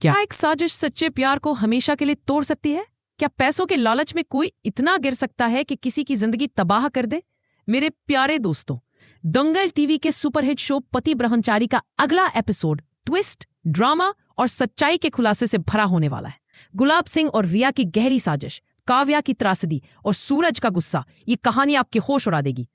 क्या एक साजिश सच्चे प्यार को हमेशा के लिए तोड़ सकती है? क्या पैसों के लालच में कोई इतना गिर सकता है कि किसी की जिंदगी तबाह कर दे? मेरे प्यारे दोस्तों, दंगल टीवी के सुपरहिट शो पति ब्रह्मचारी का अगला एपिसोड ट्विस्ट, ड्रामा और सच्चाई के खुलासे से भरा होने वाला है। गुलाब सिंह और रिया की गहरी साजिश, काव्या की त्रासदी और सूरज का गुस्सा, ये कहानी आपके होश उड़ा देगी।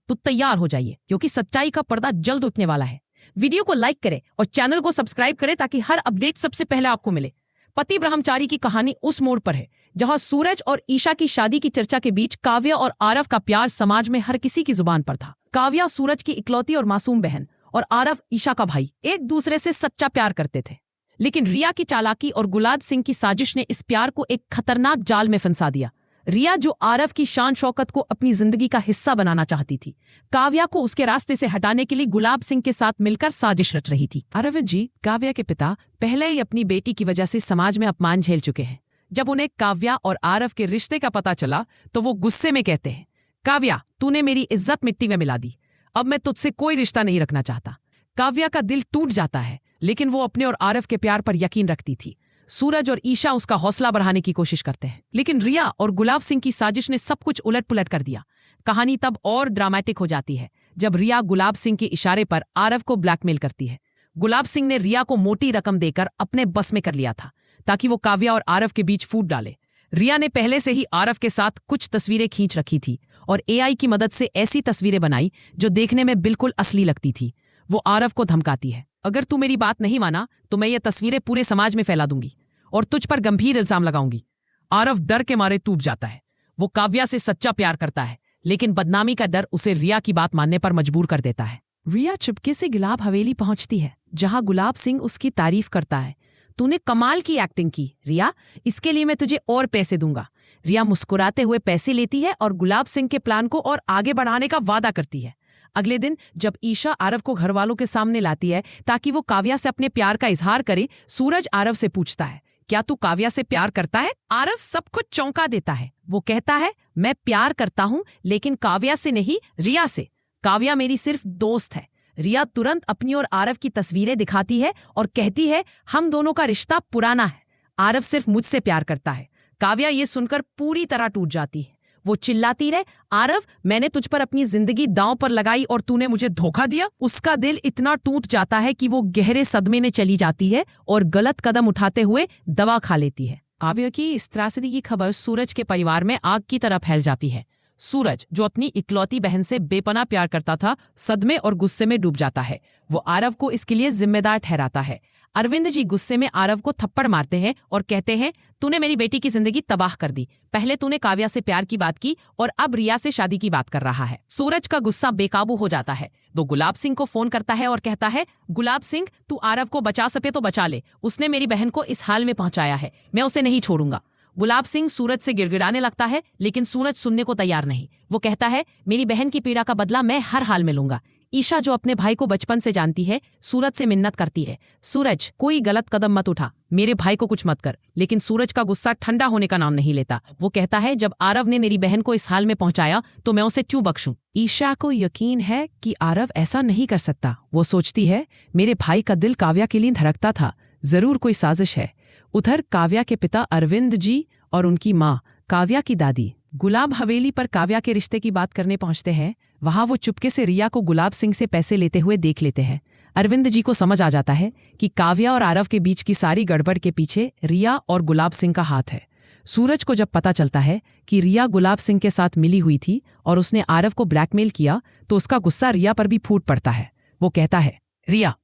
तो तैयार हो जाइए, क्योंकि सच्चाई का पर्दा जल्द उठने वाला है। वीडियो को लाइक करें और चैनल को सब्सक्राइब करें ताकि हर अपडेट सबसे पहले आपको मिले। पति ब्रह्मचारी की कहानी उस मोड़ पर है जहां सूरज और ईशा की शादी की चर्चा के बीच काव्या और आरव का प्यार समाज में हर किसी की जुबान पर था। काव्या सूरज की इकलौती और मासूम बहन और आरव ईशा का भाई एक दूसरे से सच्चा प्यार करते थे, लेकिन रिया की चालाकी और गुलाब सिंह की साजिश ने इस प्यार को एक खतरनाक जाल में फंसा दिया। रिया, जो आरव की शान शौकत को अपनी जिंदगी का हिस्सा बनाना चाहती थी, काव्या को उसके रास्ते से हटाने के लिए गुलाब सिंह के साथ मिलकर साजिश रच रही थी। अरविंद जी, काव्या के पिता, पहले ही अपनी बेटी की वजह से समाज में अपमान झेल चुके हैं। जब उन्हें काव्या और आरव के रिश्ते का पता चला तो वो गुस्से में कहते हैं, काव्या, तूने मेरी इज्जत मिट्टी में मिला दी, अब मैं तुझसे कोई रिश्ता नहीं रखना चाहता। काव्या का दिल टूट जाता है, लेकिन वो अपने और आरव के प्यार पर यकीन रखती थी। सूरज और ईशा उसका हौसला बढ़ाने की कोशिश करते हैं, लेकिन रिया और गुलाब सिंह की साजिश ने सब कुछ उलट पुलट कर दिया। कहानी तब और ड्रामेटिक हो जाती है जब रिया गुलाब सिंह के इशारे पर आरव को ब्लैकमेल करती है। गुलाब सिंह ने रिया को मोटी रकम देकर अपने बस में कर लिया था ताकि वो काव्या और आरव के बीच फूट डाले। रिया ने पहले से ही आरव के साथ कुछ तस्वीरें खींच रखी थी और एआई की मदद से ऐसी तस्वीरें बनाई जो देखने में बिल्कुल असली लगती थी। वो आरव को धमकाती है, अगर तू मेरी बात नहीं माना तो मैं ये तस्वीरें पूरे समाज में फैला दूंगी और तुझ पर गंभीर इल्जाम लगाऊंगी। आरव डर के मारे टूट जाता है। वो काव्या से सच्चा प्यार करता है, लेकिन बदनामी का डर उसे रिया की बात मानने पर मजबूर कर देता है। रिया चुपके से गुलाब हवेली पहुंचती है, जहां गुलाब सिंह उसकी तारीफ करता है। तूने कमाल की एक्टिंग की रिया, इसके लिए मैं तुझे और पैसे दूंगा। रिया मुस्कुराते हुए पैसे लेती है और गुलाब सिंह के प्लान को और आगे बढ़ाने का वादा करती है। अगले दिन जब ईशा आरव को घर वालों के सामने लाती है ताकि वो काव्या से अपने प्यार का इजहार करे, सूरज आरव से पूछता है, क्या तू काव्या से प्यार करता है? आरव सब कुछ चौंका देता है। वो कहता है, मैं प्यार करता हूं, लेकिन काव्या से नहीं, रिया से। काव्या मेरी सिर्फ दोस्त है। रिया तुरंत अपनी और आरव की तस्वीरें दिखाती है और कहती है, हम दोनों का रिश्ता पुराना है, आरव सिर्फ मुझसे प्यार करता है। काव्या ये सुनकर पूरी तरह टूट जाती है। वो चिल्लाती रहे, आरव, मैंने तुझ पर अपनी जिंदगी दांव पर लगाई और तूने मुझे धोखा दिया। उसका दिल इतना टूट जाता है कि वो गहरे सदमे में चली जाती है और गलत कदम उठाते हुए दवा खा लेती है। काव्या की इस त्रासदी की खबर सूरज के परिवार में आग की तरह फैल जाती है। सूरज, जो अपनी इकलौती बहन से बेपनाह प्यार करता था, सदमे और गुस्से में डूब जाता है। वो आरव को इसके लिए जिम्मेदार ठहराता है। अरविंद जी गुस्से में आरव को थप्पड़ मारते हैं और कहते हैं, तूने मेरी बेटी की जिंदगी तबाह कर दी। पहले तूने काव्या से प्यार की बात की और अब रिया से शादी की बात कर रहा है। सूरज का गुस्सा बेकाबू हो जाता है। वो गुलाब सिंह को फोन करता है और कहता है, गुलाब सिंह, तू आरव को बचा सके तो बचा ले। उसने मेरी बहन को इस हाल में पहुंचाया है, मैं उसे नहीं छोड़ूंगा। गुलाब सिंह सूरज से गिड़गिड़ाने लगता है, लेकिन सूरज सुनने को तैयार नहीं। वो कहता है, मेरी बहन की पीड़ा का बदला मैं हर हाल में लूंगा। ईशा, जो अपने भाई को बचपन से जानती है, सूरज से मिन्नत करती है, सूरज, कोई गलत कदम मत उठा, मेरे भाई को कुछ मत कर। लेकिन सूरज का गुस्सा ठंडा होने का नाम नहीं लेता। वो कहता है, जब आरव ने मेरी बहन को इस हाल में पहुंचाया तो मैं उसे क्यों बख्शूं? ईशा को यकीन है कि आरव ऐसा नहीं कर सकता। वो सोचती है, मेरे भाई का दिल काव्या के लिए धड़कता था, जरूर कोई साजिश है। उधर काव्या के पिता अरविंद जी और उनकी माँ काव्या की दादी गुलाब हवेली पर काव्या के रिश्ते की बात करने पहुंचते हैं। वहां वो चुपके से रिया को गुलाब सिंह से पैसे लेते हुए देख लेते हैं। अरविंद जी को समझ आ जाता है कि काव्या और आरव के बीच की सारी गड़बड़ के पीछे रिया और गुलाब सिंह का हाथ है। सूरज को जब पता चलता है कि रिया गुलाब सिंह के साथ मिली हुई थी और उसने आरव को ब्लैकमेल किया, तो उसका गुस्सा रिया पर भी फूट पड़ता है। वो कहता है, रिया,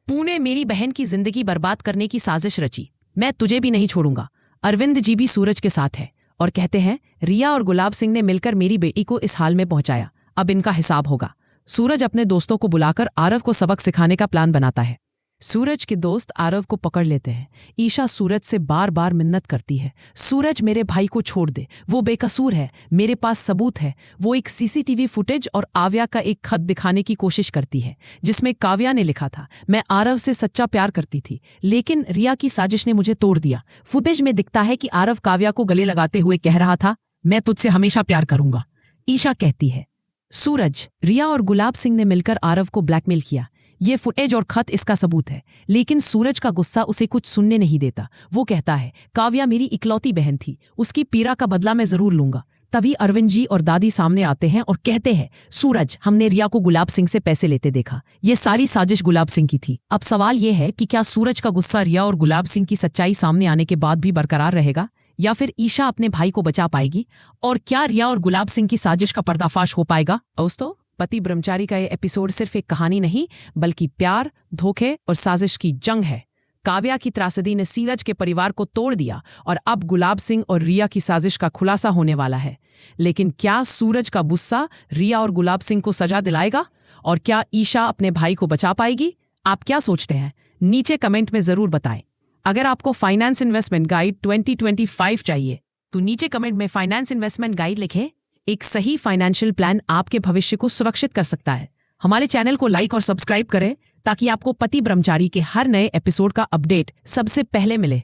तूने मेरी बहन की जिंदगी बर्बाद करने की साजिश रची, मैं तुझे भी नहीं छोड़ूंगा। अरविंद जी भी सूरज के साथ है और कहते हैं, रिया और गुलाब सिंह ने मिलकर मेरी बेटी को इस हाल में पहुंचाया, अब इनका हिसाब होगा। सूरज अपने दोस्तों को बुलाकर आरव को सबक सिखाने का प्लान बनाता है। सूरज के दोस्त आरव को पकड़ लेते हैं। ईशा सूरज से बार बार मिन्नत करती है, सूरज, मेरे भाई को छोड़ दे, वो बेकसूर है, मेरे पास सबूत है। वो एक सीसीटीवी फुटेज और आव्या का एक खत दिखाने की कोशिश करती है, जिसमें काव्या ने लिखा था, मैं आरव से सच्चा प्यार करती थी, लेकिन रिया की साजिश ने मुझे तोड़ दिया। फुटेज में दिखता है कि आरव काव्या को गले लगाते हुए कह रहा था, मैं तुझसे हमेशा प्यार करूंगा। ईशा कहती है, सूरज, रिया और गुलाब सिंह ने मिलकर आरव को ब्लैकमेल किया। ये फुटेज और खत इसका सबूत है। लेकिन सूरज का गुस्सा उसे कुछ सुनने नहीं देता। वो कहता है, काव्या मेरी इकलौती बहन थी, उसकी पीड़ा का बदला मैं जरूर लूंगा। तभी अरविंद जी और दादी सामने आते हैं और कहते हैं, सूरज, हमने रिया को गुलाब सिंह से पैसे लेते देखा। ये सारी साजिश गुलाब सिंह की थी। अब सवाल ये है कि क्या सूरज का गुस्सा रिया और गुलाब सिंह की सच्चाई सामने आने के बाद भी बरकरार रहेगा, या फिर ईशा अपने भाई को बचा पाएगी? और क्या रिया और गुलाब सिंह की साजिश का पर्दाफाश हो पाएगा? दोस्तों, पति ब्रह्मचारी का ये एपिसोड सिर्फ एक कहानी नहीं, बल्कि प्यार, धोखे और साजिश की जंग है। काव्या की त्रासदी ने सीरज के परिवार को तोड़ दिया और अब गुलाब सिंह और रिया की साजिश का खुलासा होने वाला है। लेकिन क्या सूरज का गुस्सा रिया और गुलाब सिंह को सजा दिलाएगा? और क्या ईशा अपने भाई को बचा पाएगी? आप क्या सोचते हैं? नीचे कमेंट में जरूर बताएं। अगर आपको फाइनेंस इन्वेस्टमेंट गाइड 2025 चाहिए तो नीचे कमेंट में फाइनेंस इन्वेस्टमेंट गाइड लिखें। एक सही फाइनेंशियल प्लान आपके भविष्य को सुरक्षित कर सकता है। हमारे चैनल को लाइक और सब्सक्राइब करें ताकि आपको पति ब्रह्मचारी के हर नए एपिसोड का अपडेट सबसे पहले मिले।